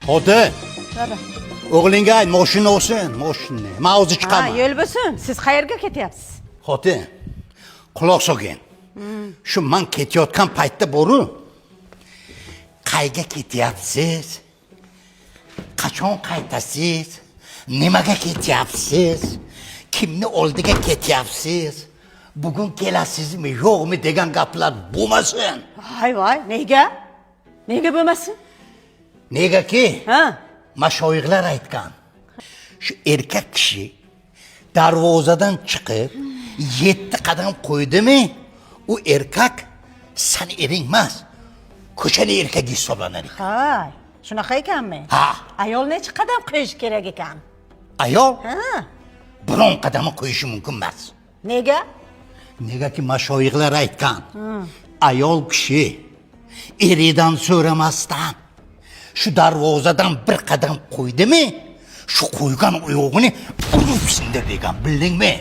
Ota, Qara. o'g'lingga ayt, mashina olsin, mashina. Men o'zi Ha, chiqaman. yo'l bo'lsin. Siz qayerga ketyapsiz? Xotin, quloq solgin. Shu men ketayotgan paytda boru. Qayga ketyapsiz? Qachon qaytasiz? Nimaga ketyapsiz? Kimni oldiga ketyapsiz? Bugun kelasizmi, yo'qmi degan gaplar bo'lmasin. Voy, nega? Nega bo'lmasin? Negaki? Ha? Mashoyixlar aytgan. Shu erkak kishi darvozadan chiqib 7 qadam qo'ydimi, u erkak sen ering emas, ko'chani erkagi hisoblanar ekan. Hay, shunaqa ekanmi? Ha. Ayol necha qadam qo'yish kerak ekan? Ayol Ha? biron qadamni qo'yishi mumkin emas. Nega? Negaki mashoyixlar aytgan. Ayol kishi eridan so'ramasdan shu darvozadan bir qadam qo'ydimi, shu qo'ygan oyog'ini urib sindir degan, bildingmi?